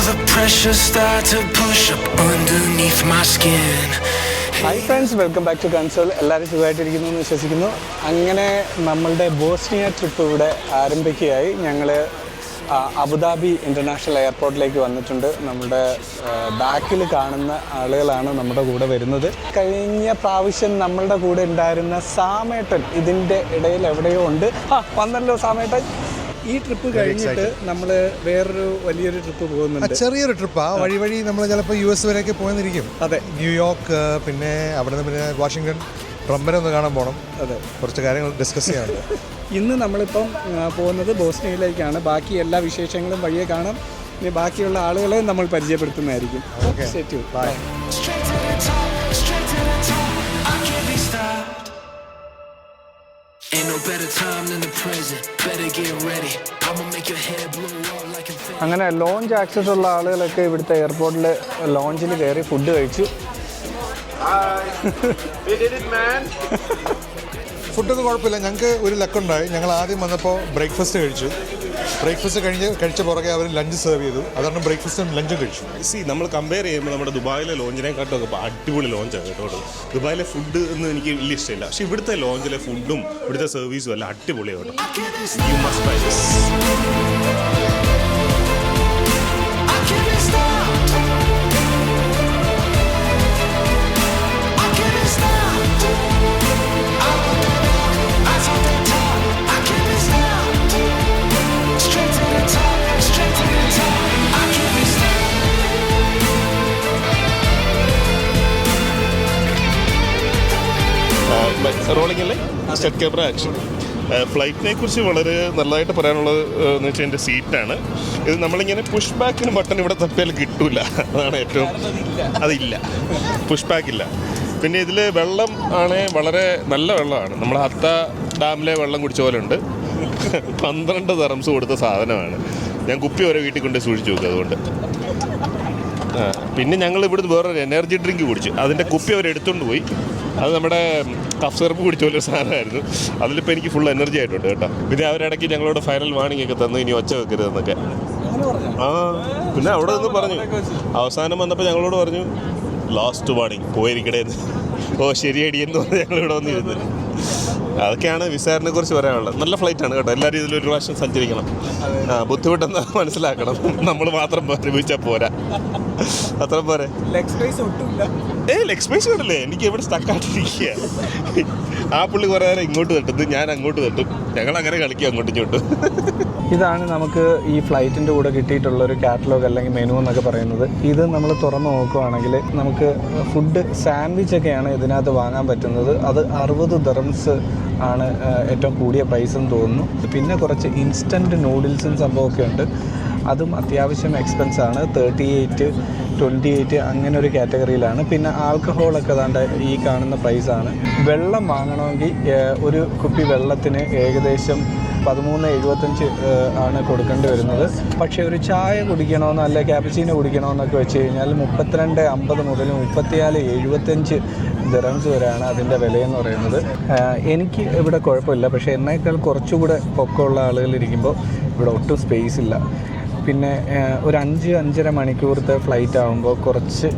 the pressure start to push up underneath my skin. Hi friends, welcome back to console. എല്ലാവരും സുഖമായിട്ടിരിക്കുന്നു എന്ന് വിശ്വസിക്കുന്നു. അങ്ങനെ നമ്മളുടെ ബോസ്നിയ ട്രിപ്പ് ഇവിടെ ആരംഭിക്കുകയായി. ഞങ്ങൾ അബുദാബി ഇൻ്റർനാഷണൽ എയർപോർട്ടിലേക്ക് വന്നിട്ടുണ്ട്. നമ്മുടെ ബാക്കിൽ കാണുന്ന ആളുകളാണ് നമ്മുടെ കൂടെ വരുന്നത്. കഴിഞ്ഞ പ്രാവശ്യം നമ്മളുടെ കൂടെ ഉണ്ടായിരുന്ന സാമേട്ടൻ ഇതിൻ്റെ ഇടയിൽ എവിടെയോ ഉണ്ട്. വന്നല്ലോ സാമേട്ടൻ. ഈ ട്രിപ്പ് കഴിഞ്ഞിട്ട് നമ്മൾ വേറൊരു വലിയൊരു ട്രിപ്പ് പോകുന്നുണ്ട്. ചെറിയൊരു ട്രിപ്പാ. വഴി നമ്മൾ ചിലപ്പോൾ US വരെയൊക്കെ പോയെന്നിരിക്കും. അതെ, ന്യൂയോർക്ക്, പിന്നെ അവിടെ നിന്ന് പിന്നെ വാഷിങ്ടൺ, ട്രംപിനെ ഒന്ന് കാണാൻ പോകണം. അതെ, കുറച്ച് കാര്യങ്ങൾ ഡിസ്കസ് ചെയ്യാനുണ്ട്. ഇന്ന് നമ്മളിപ്പം പോകുന്നത് ബോസ്നിയയിലേക്കാണ്. ബാക്കി എല്ലാ വിശേഷങ്ങളും വഴിയെ കാണാം. ഇനി ബാക്കിയുള്ള ആളുകളെ നമ്മൾ പരിചയപ്പെടുത്തുന്നതായിരിക്കും. ബൈ. അങ്ങനെ ലോഞ്ച് ആക്സസ് ഉള്ള ആളുകളൊക്കെ ഇവിടുത്തെ എയർപോർട്ടിൽ ലോഞ്ചിൽ കയറി ഫുഡ് കഴിച്ചു. ഫുഡൊന്നും കുഴപ്പമില്ല. ഞങ്ങൾക്ക് ഒരു ലക്കുണ്ടായി. ഞങ്ങൾ ആദ്യം വന്നപ്പോൾ ബ്രേക്ക്ഫാസ്റ്റ് കഴിച്ചു. ബ്രേക്ക്ഫാസ്റ്റ് കഴിച്ച പുറകെ അവർ ലഞ്ച് സെർവ് ചെയ്തു. അതുകൊണ്ട് ബ്രേക്ക്ഫാസ്റ്റും ലഞ്ചും കഴിച്ചു. നമ്മൾ കമ്പയർ ചെയ്യുമ്പോൾ നമ്മുടെ ദുബായിലെ ലോഞ്ചിനെക്കാട്ടൊക്കെ അടിപൊളി ലോഞ്ചാണ് കേട്ടോ. ദുബായിലെ ഫുഡ് ഒന്നും എനിക്ക് വലിയ ഇഷ്ടമില്ല, പക്ഷേ ഇവിടുത്തെ ലോഞ്ചിലെ ഫുഡും ഇവിടുത്തെ സർവീസും എല്ലാം അടിപൊളിയാണ് കേട്ടോ. You must try this. Rolling അല്ലേ, സ്റ്റെപ്പ് ക്യാമറ ആക്ഷൻ. ഫ്ലൈറ്റിനെ കുറിച്ച് വളരെ നല്ലതായിട്ട് പറയാനുള്ളത് എന്ന് വെച്ചാൽ എൻ്റെ സീറ്റാണ്. ഇത് നമ്മളിങ്ങനെ പുഷ് ബാക്കിന് ബട്ടൺ ഇവിടെ തപ്പിയാൽ കിട്ടൂല, അതാണ് ഏറ്റവും. അതില്ല, പുഷ് ബാക്ക് ഇല്ല. പിന്നെ ഇതിൽ വെള്ളം ആണ് വളരെ നല്ല വെള്ളമാണ്. നമ്മൾ ഹത്ത ഡാമിലെ വെള്ളം കുടിച്ച പോലെ ഉണ്ട്. 12 ദിർഹംസ് കൊടുത്ത സാധനമാണ്. ഞാൻ കുപ്പി വരെ വീട്ടിൽ കൊണ്ട് സൂക്ഷിച്ചു നോക്കുക. അതുകൊണ്ട് പിന്നെ ഞങ്ങൾ ഇവിടുന്ന് വേറൊരു എനർജി ഡ്രിങ്ക് കുടിച്ചു. അതിൻ്റെ കുപ്പി അവർ എടുത്തുകൊണ്ട് പോയി. അത് നമ്മുടെ കഫ് സിറപ്പ് കുടിച്ച പോലെ ഒരു സാധനമായിരുന്നു. അതിലിപ്പോൾ എനിക്ക് ഫുൾ എനർജി ആയിട്ടുണ്ട് കേട്ടോ. പിന്നെ അവരിടയ്ക്ക് ഞങ്ങളോട് ഫൈനൽ വാർണിംഗ് ഒക്കെ തന്നു, ഇനി ഒച്ച വെക്കരുതെന്നൊക്കെ. പിന്നെ അവിടെ നിന്ന് പറഞ്ഞു. അവസാനം വന്നപ്പോൾ ഞങ്ങളോട് പറഞ്ഞു ലാസ്റ്റ് വാർണിംഗ്, പോയിരിക്കടേന്ന്. ഓ ശരിയടിയെന്ന് പറഞ്ഞ് ഞങ്ങളിവിടെ വന്നിരുന്നു. അതൊക്കെയാണ് വിസാറിനെ കുറിച്ച് പറയാനുള്ളത്. നല്ല ഫ്ലൈറ്റാണ് കേട്ടോ. എല്ലാവരും ഇതിലൊരു പ്രാവശ്യം സഞ്ചരിക്കണം. ബുദ്ധിമുട്ടെന്ന് മനസ്സിലാക്കണം. നമ്മൾ മാത്രം അനുഭവിച്ചാൽ പോരാ, അത്ര പോരെ. ലെഗ് സ്പേസ് ഉണ്ടല്ലേ. എനിക്ക് ഇവിടെ സ്റ്റക്കായിട്ടിരിക്കുക. ആ പുള്ളി കുറേ നേരം ഇങ്ങോട്ട് തട്ടുന്നു, ഞാൻ അങ്ങോട്ട് തട്ടും. ഞങ്ങളങ്ങനെ കളിക്കുക അങ്ങോട്ടും ഇങ്ങോട്ടും. ഇതാണ് നമുക്ക് ഈ ഫ്ലൈറ്റിൻ്റെ കൂടെ കിട്ടിയിട്ടുള്ളൊരു കാറ്റലോഗ് അല്ലെങ്കിൽ മെനു എന്നൊക്കെ പറയുന്നത്. ഇത് നമ്മൾ തുറന്ന് നോക്കുകയാണെങ്കിൽ നമുക്ക് ഫുഡ് സാൻഡ്വിച്ചൊക്കെയാണ് ഇതിനകത്ത് വാങ്ങാൻ പറ്റുന്നത്. അത് 60 ദിർഹംസ് ആണ് ഏറ്റവും കൂടിയ പ്രൈസ് എന്ന് തോന്നുന്നു. പിന്നെ കുറച്ച് ഇൻസ്റ്റൻറ്റ് നൂഡിൽസും സംഭവമൊക്കെ ഉണ്ട്. അതും അത്യാവശ്യം എക്സ്പെൻസാണ്. 38, 28 അങ്ങനെ ഒരു കാറ്റഗറിയിലാണ്. പിന്നെ ആൽക്കഹോളൊക്കെ ഏതാണ്ട് ഈ കാണുന്ന പ്രൈസാണ്. വെള്ളം വാങ്ങണമെങ്കിൽ ഒരു കുപ്പി വെള്ളത്തിന് ഏകദേശം 13.75 ആണ് കൊടുക്കേണ്ടി വരുന്നത്. പക്ഷേ ഒരു ചായ കുടിക്കണമെന്നോ അല്ലെ ക്യാപ്പച്ചീനോ കുടിക്കണമെന്നൊക്കെ വെച്ച് കഴിഞ്ഞാൽ 32.50 മുതൽ 34.75 ദിർഹംസ് വരെയാണ് അതിൻ്റെ വിലയെന്ന് പറയുന്നത്. എനിക്ക് ഇവിടെ കുഴപ്പമില്ല, പക്ഷേ എന്നേക്കാൾ കുറച്ചുകൂടെ പൊക്കമുള്ള ആളുകളിരിക്കുമ്പോൾ ഇവിടെ ഒട്ടും സ്പേസ് ഇല്ല. പിന്നെ ഒരു 5-5.5 മണിക്കൂറത്തെ ഫ്ലൈറ്റ് ആകുമ്പോൾ കുറച്ച്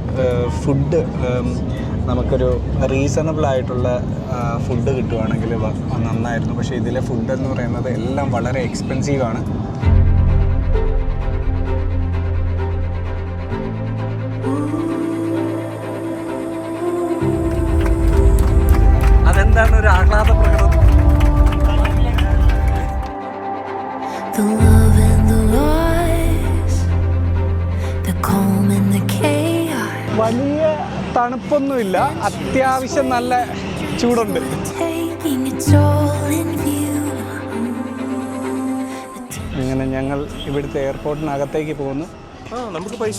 ഫുഡ് നമുക്കൊരു റീസണബിൾ ആയിട്ടുള്ള ഫുഡ് കിട്ടുവാണെങ്കിൽ നന്നായിരുന്നു. പക്ഷേ ഇതിലെ ഫുഡ് എന്ന് പറയുന്നത് എല്ലാം വളരെ എക്സ്പെൻസീവാണ്. അതെന്താണ് ഒരു ആഹ്ലാദ പ്രകടനം. വലിയ തണുപ്പൊന്നുമില്ല, അത്യാവശ്യം നല്ല ചൂടുണ്ട്. അങ്ങനെ ഞങ്ങൾ ഇവിടുത്തെ എയർപോർട്ടിനകത്തേക്ക് പോകുന്നു. നമുക്ക് പൈസ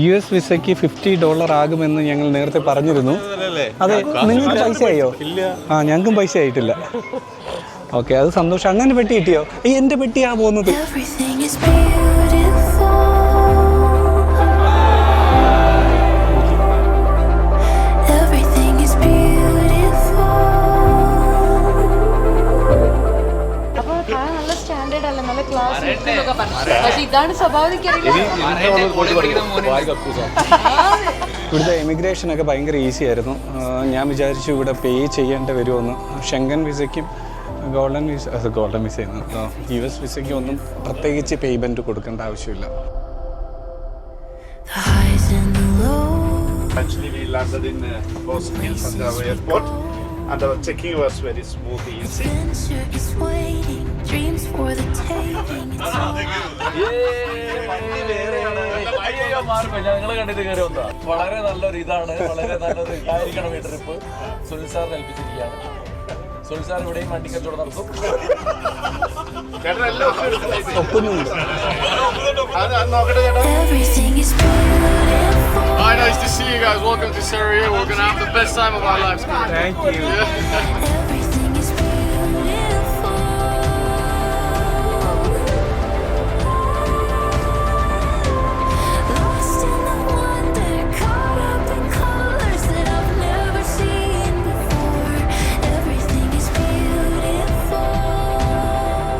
US വിസയ്ക്ക് $50 ആകുമെന്ന് ഞങ്ങൾ നേരത്തെ പറഞ്ഞിരുന്നു. അതെ, നിങ്ങൾക്ക് പൈസ ആയോ? ഞങ്ങൾക്കും പൈസ ആയിട്ടില്ല. ഓക്കെ, അത് സന്തോഷം. അങ്ങനെ പെട്ടി കിട്ടിയോ? എൻ്റെ പെട്ടിയാണ് പോകുന്നത്. പക്ഷെ ഇതാണ് സ്വഭാവം. ഇവിടുത്തെ എമിഗ്രേഷനൊക്കെ ഭയങ്കര ഈസി ആയിരുന്നു. ഞാൻ വിചാരിച്ചു ഇവിടെ പേ ചെയ്യേണ്ടി വരുമെന്ന്. ഷെങ്കൻ വിസയ്ക്കും ഗോൾഡൻ വിസയെന്ന് US വിസയ്ക്കും ഒന്നും പ്രത്യേകിച്ച് പേയ്മെൻറ്റ് കൊടുക്കേണ്ട ആവശ്യമില്ല. Actually, we landed in Bosnia at our airport, and our checking was very smooth, easy. ഞങ്ങൾ കണ്ടിട്ട് കയറി വന്നതാ. വളരെ നല്ലൊരു ഇതാണ്, വളരെ നല്ലൊരു ഇതായിരിക്കണം ഈ ട്രിപ്പ്. സുനിൽ സാറിനെ ഏൽപ്പിച്ചിരിക്കുകയാണ്. സുനിൽ സാർ ഇവിടെയും വണ്ടി കച്ചവടം നടത്തും. Hi, nice to see you guys. Welcome to Sarajevo. We're gonna have the best time of our lives. Thank you.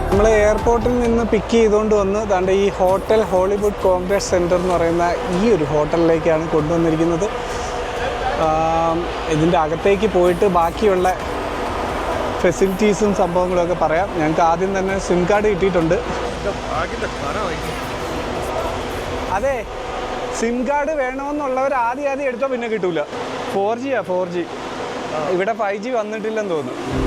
നമ്മൾ എയർപോർട്ടിൽ നിന്ന് പിക്ക് ചെയ്തുകൊണ്ട് വന്ന് ദാണ്ട് ഈ ഹോട്ടൽ ഹോളിവുഡ് കോൺഗ്രസ് സെൻറ്റർ എന്ന് പറയുന്ന ഈ ഒരു ഹോട്ടലിലേക്കാണ് കൊണ്ടുവന്നിരിക്കുന്നത്. ഇതിൻ്റെ അകത്തേക്ക് പോയിട്ട് ബാക്കിയുള്ള ഫെസിലിറ്റീസും സംഭവങ്ങളൊക്കെ പറയാം. ഞങ്ങൾക്ക് ആദ്യം തന്നെ സിം കാർഡ് കിട്ടിയിട്ടുണ്ട്. അതെ, സിം കാർഡ് വേണമെന്നുള്ളവർ ആദ്യം എടുത്തോ, പിന്നെ കിട്ടൂല. 4G. ഇവിടെ 5G വന്നിട്ടില്ലെന്ന് തോന്നുന്നു.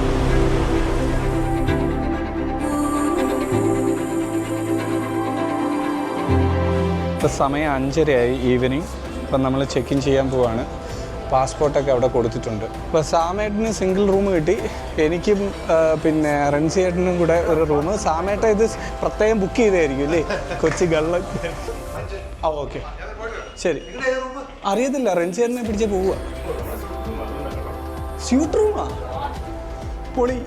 ഇപ്പോൾ സമയം 5:30 ഈവനിങ്. ഇപ്പം നമ്മൾ ചെക്ക് ഇൻ ചെയ്യാൻ പോവാണ്. പാസ്പോർട്ടൊക്കെ അവിടെ കൊടുത്തിട്ടുണ്ട്. ഇപ്പോൾ സാമേട്ടിന് സിംഗിൾ റൂം കിട്ടി, എനിക്കും പിന്നെ റൺസിയേട്ടനും കൂടെ ഒരു റൂം. സാമേട്ട ഇത് പ്രത്യേകം ബുക്ക് ചെയ്തായിരിക്കും അല്ലേ? കൊച്ചി ഗള്ളൻ. ഓക്കെ, ശരി. അറിയത്തില്ല, റൺസിയേട്ടനെ പിടിച്ച് പോവുക. സ്യൂട്ട് റൂമാ, പൊളി.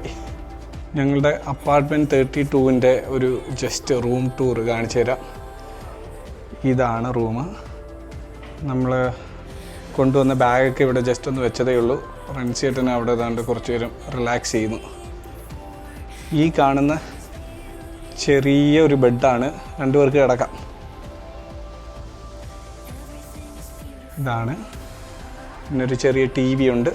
ഞങ്ങളുടെ അപ്പാർട്ട്മെൻറ്റ് 32-ൻ്റെ ഒരു ജസ്റ്റ് റൂം ടൂർ കാണിച്ചു തരാം. ഇതാണ് റൂം. നമ്മൾ കൊണ്ടുവന്ന ബാഗൊക്കെ ഇവിടെ ജസ്റ്റ് ഒന്ന് വെച്ചതേ ഉള്ളൂ. റൺസിയേട്ടന് അവിടെ ഏതാണ്ട് കുറച്ച് നേരം റിലാക്സ് ചെയ്യുന്നു. ഈ കാണുന്ന ചെറിയ ഒരു ബെഡാണ്, 2 പേർക്ക് കിടക്കാം. ഇതാണ്. പിന്നെ ഒരു ചെറിയ TV ഉണ്ട്.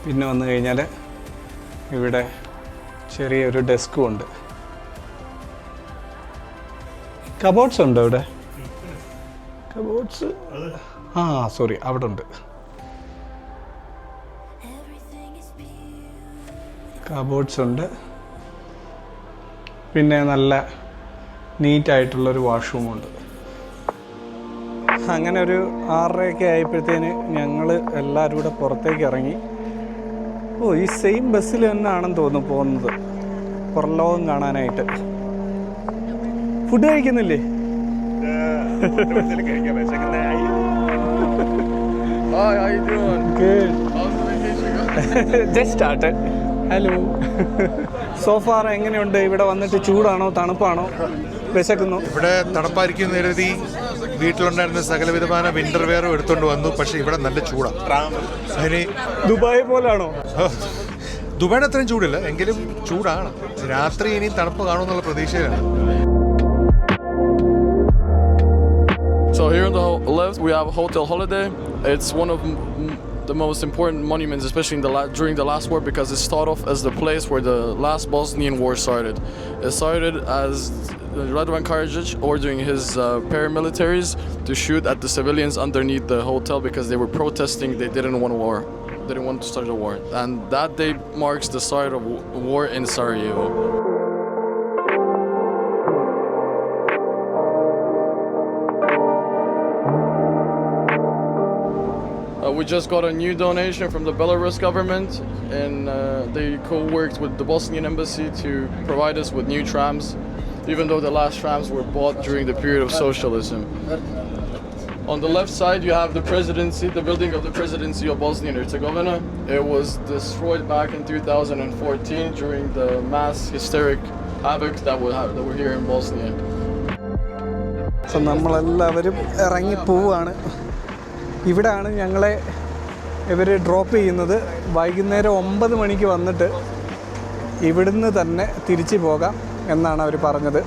പിന്നെ വന്നു കഴിഞ്ഞാൽ ഇവിടെ ചെറിയൊരു ഡെസ്കും ഉണ്ട്. കബോർഡ്സ് ഉണ്ടോ ഇവിടെ? കബോർഡ്സ് സോറി, അവിടെ ഉണ്ട്. കബോർഡ്സ് ഉണ്ട്. പിന്നെ നല്ല നീറ്റായിട്ടുള്ളൊരു വാഷ്റൂമുണ്ട്. അങ്ങനെ ഒരു 6:30 ആയപ്പോഴത്തേന് ഞങ്ങൾ എല്ലാവരും കൂടെ പുറത്തേക്ക് ഇറങ്ങി. ഈ സെയിം ബസ്സിൽ തന്നെ ആണെന്ന് തോന്നുന്നു പോകുന്നത്, പുറംലോകം കാണാനായിട്ട്. ഫുഡ് കഴിക്കുന്നില്ലേ? ഹലോ. സോഫാർ എങ്ങനെയുണ്ട്? ഇവിടെ വന്നിട്ട് ചൂടാണോ തണുപ്പാണോ? വിശക്കുന്നു? ഇവിടെ തണുപ്പായിരിക്കും എഴുതി വീട്ടിലുണ്ടായിരുന്ന സകലവിധമായ വിന്റർ വെയറും എടുത്തുകൊണ്ട് വന്നു. പക്ഷേ ഇവിടെ നല്ല ചൂടാണ്. അതിന് ദുബായ് പോലാണോ? ദുബായുടെ അത്രയും ചൂടില്ല, എങ്കിലും ചൂടാണ്. രാത്രി ഇനിയും തണുപ്പ് കാണുമെന്നുള്ള പ്രതീക്ഷയിലാണ്. So here on the left we have Hotel Holiday. It's one of the most important monuments, especially in during the last war, because it started off as the place where the last Bosnian war started. It started as Radovan Karadzic ordering his paramilitaries to shoot at the civilians underneath the hotel because they were protesting. They didn't want war. They didn't want to start a war, and that day marks the start of war in Sarajevo. We just got a new donation from the Belarus government, and they co-worked with the Bosnian embassy to provide us with new trams, even though the last trams were bought during the period of socialism. On the left side you have the presidency, the building of the presidency of Bosnia and Herzegovina. It was destroyed back in 2014 during the mass hysteric havoc that were here in Bosnia. So നമ്മളെല്ലാവരും ഇറങ്ങി പോവാണ്. ഇവിടെയാണ് ഞങ്ങളെ ഇവർ drop ചെയ്യുന്നത്. വൈകുന്നേരം 9 മണിക്ക് വന്നിട്ട് ഇവിടുന്ന് തന്നെ തിരിച്ചു പോകാം എന്നാണ് അവർ പറഞ്ഞത്.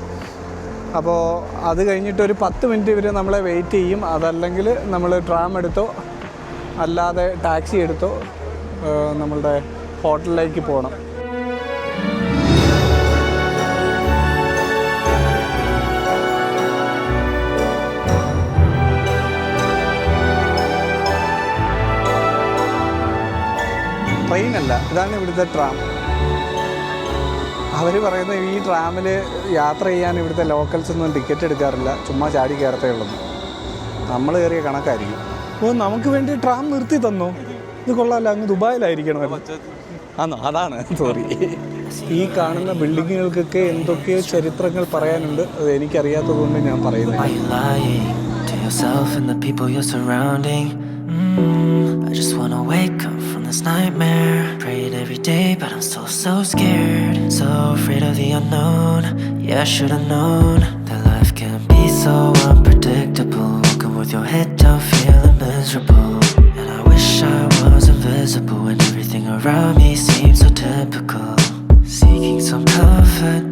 അപ്പോൾ അത് കഴിഞ്ഞിട്ടൊരു 10 മിനിറ്റ് ഇവർ നമ്മളെ വെയിറ്റ് ചെയ്യും. അതല്ലെങ്കിൽ നമ്മൾ ട്രാം എടുത്തോ അല്ലാതെ ടാക്സി എടുത്തോ നമ്മളുടെ ഹോട്ടലിലേക്ക് പോകണം. ട്രെയിനല്ല, ഇതാണ് ഇവിടുത്തെ ട്രാം. അവർ പറയുന്നത് ഈ ട്രാമിൽ യാത്ര ചെയ്യാൻ ഇവിടുത്തെ ലോക്കൽസ് ഒന്നും ടിക്കറ്റ് എടുക്കാറില്ല, ചുമ്മാ ചാടി കയറത്തേ ഉള്ളൂ. നമ്മൾ കയറിയ കണക്കായിരിക്കും. അപ്പോൾ നമുക്ക് വേണ്ടി ട്രാം നിർത്തി തന്നോ? ഇത് കൊള്ളാമല്ലോ, അങ്ങ് ദുബായിലായിരിക്കണം. ആണോ? അതാണ്, സോറി. ഈ കാണുന്ന ബിൽഡിങ്ങുകൾക്കൊക്കെ എന്തൊക്കെയോ ചരിത്രങ്ങൾ പറയാനുണ്ട്. അത് എനിക്കറിയാത്തതുകൊണ്ട് ഞാൻ പറയുന്നത്. I just wanna wake up from this nightmare. Praying every day, but I'm still so scared. So afraid of the unknown. Yeah, I should've known that life can be so unpredictable. Walking with your head down, feeling miserable. And I wish I was invisible when everything around me seems so typical. Seeking some comfort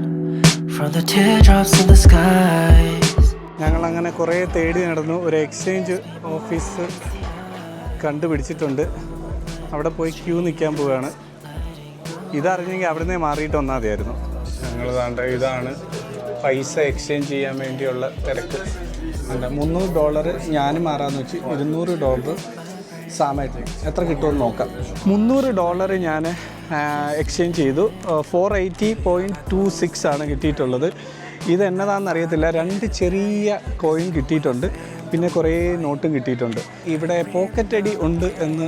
from the teardrops in the skies. ഞങ്ങളങ്ങനെ കുറേ തേടി നടന്നു. ഒരു exchange office കണ്ടുപിടിച്ചിട്ടുണ്ട്. അവിടെ പോയി Q നിൽക്കാൻ പോവുകയാണ്. ഇതറിഞ്ഞെങ്കിൽ അവിടെ നിന്ന് മാറിയിട്ട് വന്നാൽ മതിയായിരുന്നു. ഞങ്ങൾ ഇതാണ് പൈസ എക്സ്ചേഞ്ച് ചെയ്യാൻ വേണ്ടിയുള്ള തിരക്ക്. $300 ഞാനും മാറാമെന്ന് വെച്ച്, $200 സാമായിട്ട് എത്ര കിട്ടുമെന്ന് നോക്കാം. $300 ഞാൻ എക്സ്ചേഞ്ച് ചെയ്തു. 480.26 ആണ് കിട്ടിയിട്ടുള്ളത്. ഇത് എന്നതാണെന്ന് അറിയത്തില്ല. 2 ചെറിയ കോയിൻ കിട്ടിയിട്ടുണ്ട്, പിന്നെ കുറേ നോട്ടും കിട്ടിയിട്ടുണ്ട്. ഇവിടെ പോക്കറ്റ് അടി ഉണ്ട് എന്ന്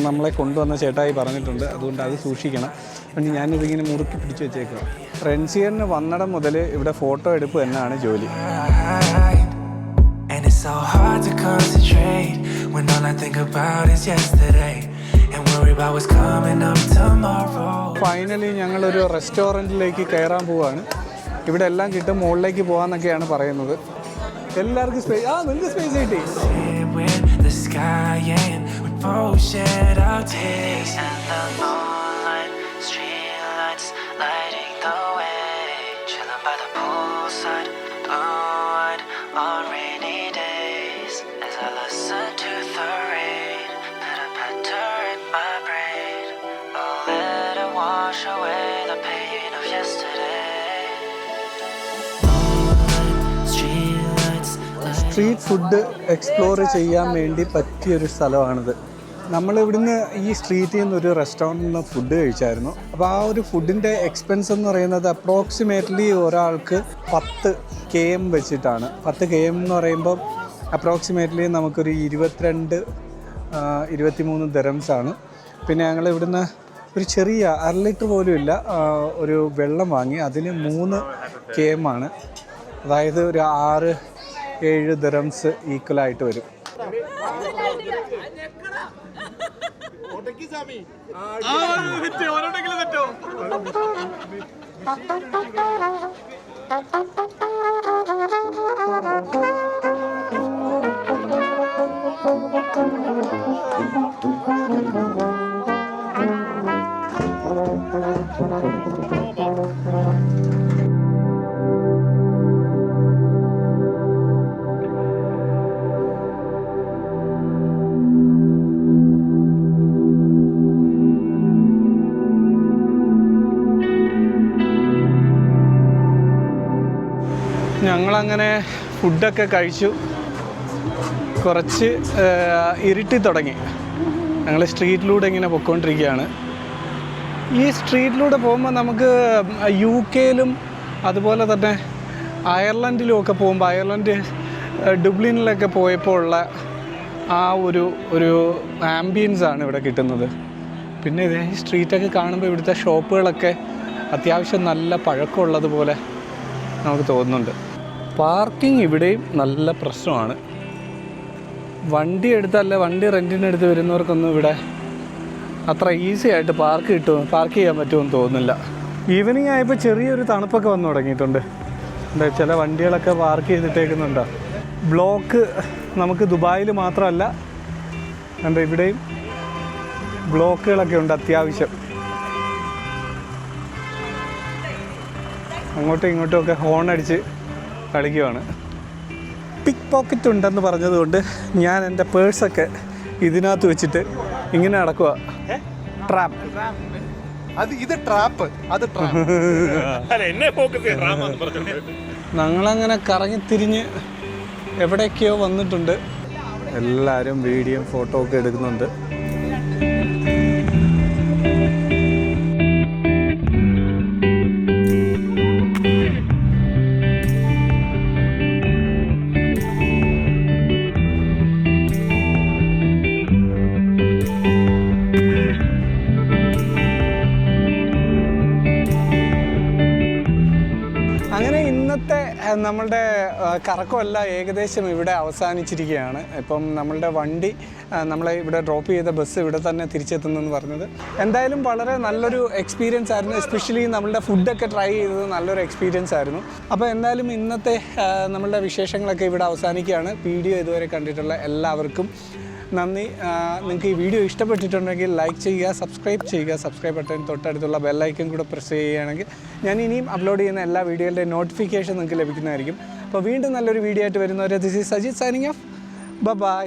നമ്മളെ കൊണ്ടുവന്ന ചേട്ടായി പറഞ്ഞിട്ടുണ്ട്. അതുകൊണ്ട് അത് സൂക്ഷിക്കണം. പിന്നെ ഞാനിതിങ്ങനെ മുറുക്കി പിടിച്ച് വെച്ചേക്കുക. റെൻസിയറിന് വന്നിടം മുതൽ ഇവിടെ ഫോട്ടോ എടുപ്പ് തന്നെയാണ് ജോലി. ഫൈനലി ഞങ്ങളൊരു റെസ്റ്റോറൻറ്റിലേക്ക് കയറാൻ പോവാണ്. ഇവിടെ എല്ലാം കിട്ടും, മുകളിലേക്ക് പോകാമെന്നൊക്കെയാണ് പറയുന്നത്. എല്ലാവർക്കും സ്പേസ്. നിങ്ങൾക്ക് സ്പേസ് കിട്ടി. സ്ട്രീറ്റ് ഫുഡ് എക്സ്പ്ലോർ ചെയ്യാൻ വേണ്ടി പറ്റിയൊരു സ്ഥലമാണിത്. നമ്മളിവിടുന്ന് ഈ സ്ട്രീറ്റിൽ നിന്ന് ഒരു റെസ്റ്റോറൻറ്റിൽ നിന്ന് ഫുഡ് കഴിച്ചായിരുന്നു. അപ്പോൾ ആ ഒരു ഫുഡിൻ്റെ എക്സ്പെൻസ് എന്ന് പറയുന്നത് അപ്രോക്സിമേറ്റ്ലി ഒരാൾക്ക് 10 km വെച്ചിട്ടാണ്. 10 km എന്ന് പറയുമ്പോൾ അപ്രോക്സിമേറ്റ്ലി നമുക്കൊരു 22-23 ദിറംസാണ്. പിന്നെ ഞങ്ങൾ ഇവിടുന്ന് ഒരു ചെറിയ 1 ലിറ്റർ പോലും ഇല്ല ഒരു വെള്ളം വാങ്ങി. അതിന് 3 km ആണ്. അതായത് ഒരു 6-7 ദിറംസ് ഈക്വലായിട്ട് വരും. ഞങ്ങളങ്ങനെ ഫുഡൊക്കെ കഴിച്ചു. കുറച്ച് ഇരുട്ടി തുടങ്ങി. ഞങ്ങൾ സ്ട്രീറ്റിലൂടെ ഇങ്ങനെ പൊയ്ക്കൊണ്ടിരിക്കുകയാണ്. ഈ സ്ട്രീറ്റിലൂടെ പോകുമ്പോൾ നമുക്ക് UK-ലും അതുപോലെ തന്നെ അയർലൻഡിലും ഒക്കെ പോകുമ്പോൾ, അയർലൻഡ് ഡുബ്ലിനിലൊക്കെ പോയപ്പോൾ ഉള്ള ആ ഒരു ആംബിയൻസാണ് ഇവിടെ കിട്ടുന്നത്. പിന്നെ ഇതേ സ്ട്രീറ്റൊക്കെ കാണുമ്പോൾ ഇവിടുത്തെ ഷോപ്പുകളൊക്കെ അത്യാവശ്യം നല്ല പഴക്കമുള്ളതുപോലെ നമുക്ക് തോന്നുന്നുണ്ട്. പാർക്കിംഗ് ഇവിടെയും നല്ല പ്രശ്നമാണ്. വണ്ടി റെൻറ്റിനെടുത്ത് വരുന്നവർക്കൊന്നും ഇവിടെ അത്ര ഈസി ആയിട്ട് പാർക്ക് ചെയ്യാൻ പറ്റുമെന്ന് തോന്നുന്നില്ല. ഈവനിങ് ആയപ്പോൾ ചെറിയൊരു തണുപ്പൊക്കെ വന്നു തുടങ്ങിയിട്ടുണ്ട്. ചില വണ്ടികളൊക്കെ പാർക്ക് ചെയ്തിട്ടേക്കുന്നുണ്ടോ. ബ്ലോക്ക് നമുക്ക് ദുബായിൽ മാത്രമല്ല, ഇവിടെയും ബ്ലോക്കുകളൊക്കെ ഉണ്ട് അത്യാവശ്യം. അങ്ങോട്ടും ഇങ്ങോട്ടും ഒക്കെ ഹോൺ അടിച്ച് കളിക്കുവാണ്. പിക്ക് പോക്കറ്റ് ഉണ്ടെന്ന് പറഞ്ഞതുകൊണ്ട് ഞാൻ എൻ്റെ പേഴ്സൊക്കെ ഇതിനകത്ത് വെച്ചിട്ട് ഇങ്ങനെ നടക്കുക. ട്രാപ്പ് ഇത് ട്രാപ്പ്, അത് ഞങ്ങളങ്ങനെ കറങ്ങി തിരിഞ്ഞ് എവിടേക്കോ വന്നിട്ടുണ്ട്. എല്ലാവരും വീഡിയോ ഫോട്ടോ ഒക്കെ എടുക്കുന്നുണ്ട്. അങ്ങനെ ഇന്നത്തെ നമ്മളുടെ കറക്കമെല്ലാം ഏകദേശം ഇവിടെ അവസാനിച്ചിരിക്കുകയാണ്. ഇപ്പം നമ്മളുടെ വണ്ടി നമ്മളെ ഇവിടെ ഡ്രോപ്പ് ചെയ്ത ബസ് ഇവിടെ തന്നെ തിരിച്ചെത്തുന്നെന്ന് പറഞ്ഞത് എന്തായാലും വളരെ നല്ലൊരു എക്സ്പീരിയൻസ് ആയിരുന്നു. എസ്പെഷ്യലി നമ്മളുടെ ഫുഡൊക്കെ ട്രൈ ചെയ്തത് നല്ലൊരു എക്സ്പീരിയൻസ് ആയിരുന്നു. അപ്പോൾ എന്തായാലും ഇന്നത്തെ നമ്മളുടെ വിശേഷങ്ങളൊക്കെ ഇവിടെ അവസാനിക്കുകയാണ്. വീഡിയോ ഇതുവരെ കണ്ടിട്ടുള്ള എല്ലാവർക്കും നന്ദി. നിങ്ങൾക്ക് ഈ വീഡിയോ ഇഷ്ടപ്പെട്ടിട്ടുണ്ടെങ്കിൽ ലൈക്ക് ചെയ്യുക, സബ്സ്ക്രൈബ് ബട്ടൺ തൊട്ടടുത്തുള്ള ബെല്ലൈക്കൺ കൂടെ പ്രസ് ചെയ്യുകയാണെങ്കിൽ ഞാൻ ഇനിയും അപ്ലോഡ് ചെയ്യുന്ന എല്ലാ വീഡിയോകളുടെ നോട്ടിഫിക്കേഷൻ നിങ്ങൾക്ക് ലഭിക്കുന്നതായിരിക്കും. അപ്പോൾ വീണ്ടും നല്ലൊരു വീഡിയോ ആയിട്ട് വരുന്നവരെ this is Sajith signing off. By.